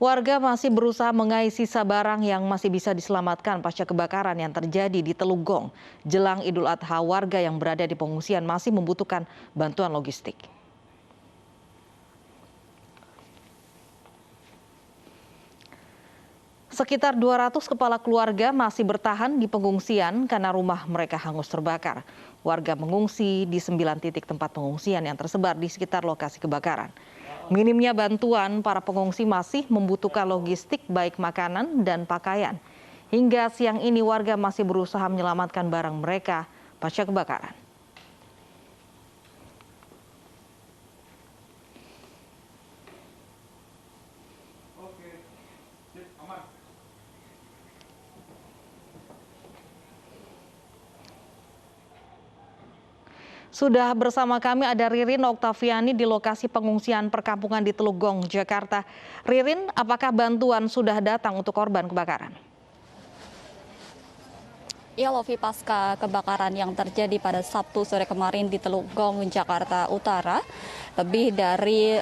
Warga masih berusaha mengais sisa barang yang masih bisa diselamatkan pasca kebakaran yang terjadi di Telugong. Jelang Idul Adha, warga yang berada di pengungsian masih membutuhkan bantuan logistik. Sekitar 200 kepala keluarga masih bertahan di pengungsian karena rumah mereka hangus terbakar. Warga mengungsi di 9 titik tempat pengungsian yang tersebar di sekitar lokasi kebakaran. Minimnya bantuan, para pengungsi masih membutuhkan logistik baik makanan dan pakaian. Hingga siang ini warga masih berusaha menyelamatkan barang mereka pasca kebakaran. Sudah bersama kami ada Ririn Oktaviani di lokasi pengungsian perkampungan di Telugong, Jakarta. Ririn, apakah bantuan sudah datang untuk korban kebakaran? Ya, Lovi, pasca kebakaran yang terjadi pada Sabtu sore kemarin di Telugong, Jakarta Utara, lebih dari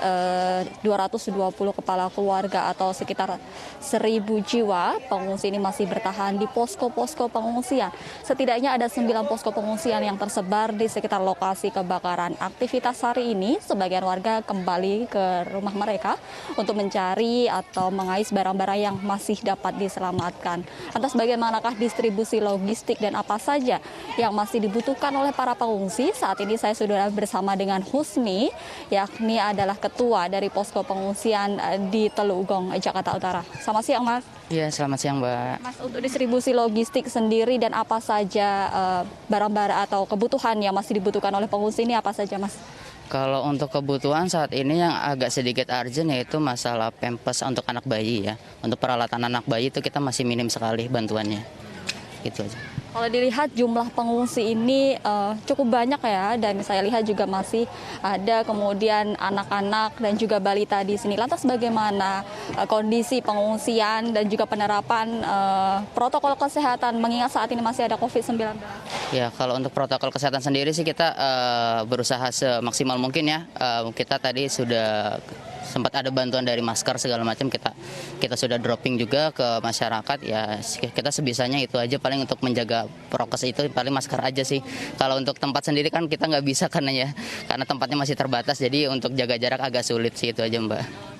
220 kepala keluarga atau sekitar 1.000 jiwa pengungsi ini masih bertahan di posko-posko pengungsian. Setidaknya ada 9 posko pengungsian yang tersebar di sekitar lokasi kebakaran. Aktivitas hari ini, sebagian warga kembali ke rumah mereka untuk mencari atau mengais barang-barang yang masih dapat diselamatkan. Lantas bagaimanakah distribusi logistik dan apa saja yang masih dibutuhkan oleh para pengungsi? Saat ini saya sudah bersama dengan Husni, yakni adalah ketua dari posko pengungsian di Telugong, Jakarta Utara. Selamat siang, Mas. Iya, selamat siang, Mbak. Mas, untuk distribusi logistik sendiri dan apa saja barang-barang atau kebutuhan yang masih dibutuhkan oleh pengungsi ini apa saja, Mas? Kalau untuk kebutuhan saat ini yang agak sedikit urgent yaitu masalah pampers untuk anak bayi ya. Untuk peralatan anak bayi itu kita masih minim sekali bantuannya. Gitu aja. Kalau dilihat jumlah pengungsi ini cukup banyak ya, dan saya lihat juga masih ada kemudian anak-anak dan juga balita di sini. Lantas bagaimana kondisi pengungsian dan juga penerapan protokol kesehatan mengingat saat ini masih ada COVID-19? Ya, kalau untuk protokol kesehatan sendiri sih kita berusaha semaksimal mungkin ya. Kita tadi sudah sempat ada bantuan dari masker segala macam, kita sudah dropping juga ke masyarakat ya. Kita sebisanya itu aja, paling untuk menjaga prokes itu paling masker aja sih. Kalau untuk tempat sendiri kan kita nggak bisa karena tempatnya masih terbatas, jadi untuk jaga jarak agak sulit sih, itu aja, Mbak.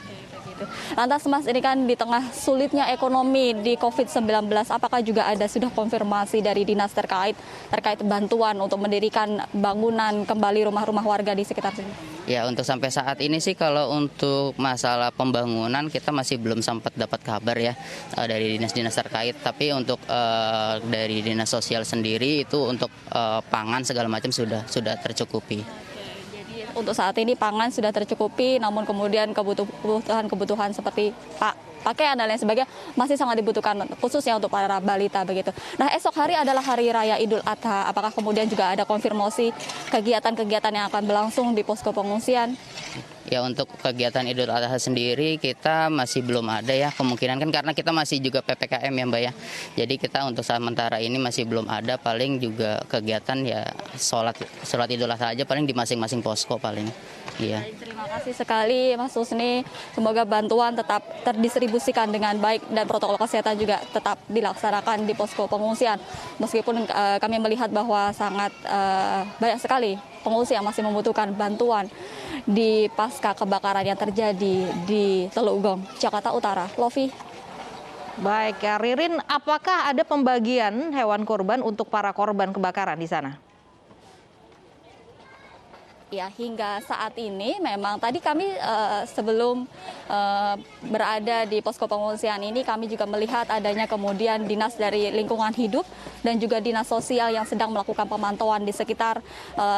Lantas, Mas, ini kan di tengah sulitnya ekonomi di COVID-19, apakah juga sudah konfirmasi dari dinas terkait bantuan untuk mendirikan bangunan kembali rumah-rumah warga di sekitar sini? Ya, untuk sampai saat ini sih kalau untuk masalah pembangunan kita masih belum sempat dapat kabar ya dari dinas-dinas terkait. Tapi untuk dari dinas sosial sendiri itu untuk pangan segala macam sudah tercukupi. Untuk saat ini pangan sudah tercukupi, namun kemudian kebutuhan seperti pakaian dan lain sebagainya masih sangat dibutuhkan, khususnya untuk para balita begitu. Nah, esok hari adalah hari raya Idul Adha. Apakah kemudian juga ada konfirmasi kegiatan-kegiatan yang akan berlangsung di posko pengungsian? Ya, untuk kegiatan Idul Adha sendiri kita masih belum ada ya, kemungkinan kan karena kita masih juga PPKM ya, Mbak ya. Jadi kita untuk sementara ini masih belum ada, paling juga kegiatan ya sholat Idul Adha aja paling di masing-masing posko paling. Iya. Terima kasih sekali, Mas Husni. Semoga bantuan tetap terdistribusikan dengan baik dan protokol kesehatan juga tetap dilaksanakan di posko pengungsian. Meskipun kami melihat bahwa sangat banyak sekali pengungsi yang masih membutuhkan bantuan di pasca kebakaran yang terjadi di Telugong, Jakarta Utara. Lovi. Baik, ya, Ririn, apakah ada pembagian hewan kurban untuk para korban kebakaran di sana? Ya, hingga saat ini memang tadi kami sebelum berada di posko pengungsian ini, kami juga melihat adanya kemudian dinas dari lingkungan hidup dan juga dinas sosial yang sedang melakukan pemantauan di sekitar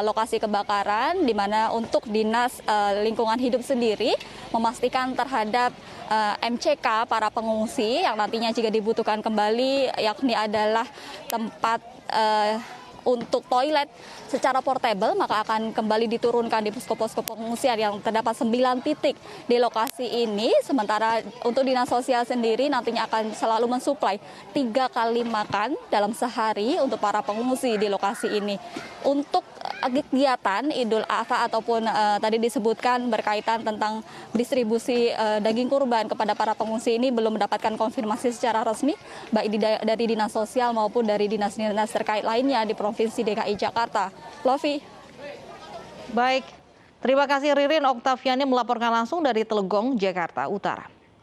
lokasi kebakaran, di mana untuk dinas lingkungan hidup sendiri memastikan terhadap MCK para pengungsi yang nantinya jika dibutuhkan kembali, yakni adalah tempat untuk toilet secara portable maka akan kembali diturunkan di posko-posko pengungsian yang terdapat 9 titik di lokasi ini. Sementara untuk Dinas Sosial sendiri nantinya akan selalu mensuplai 3 kali makan dalam sehari untuk para pengungsi di lokasi ini. Untuk kegiatan Idul Adha ataupun tadi disebutkan berkaitan tentang distribusi daging kurban kepada para pengungsi ini belum mendapatkan konfirmasi secara resmi baik dari Dinas Sosial maupun dari dinas-dinas terkait lainnya di Provinsi DKI Jakarta. Lovi. Baik, terima kasih Ririn Oktaviani melaporkan langsung dari Telegong, Jakarta Utara.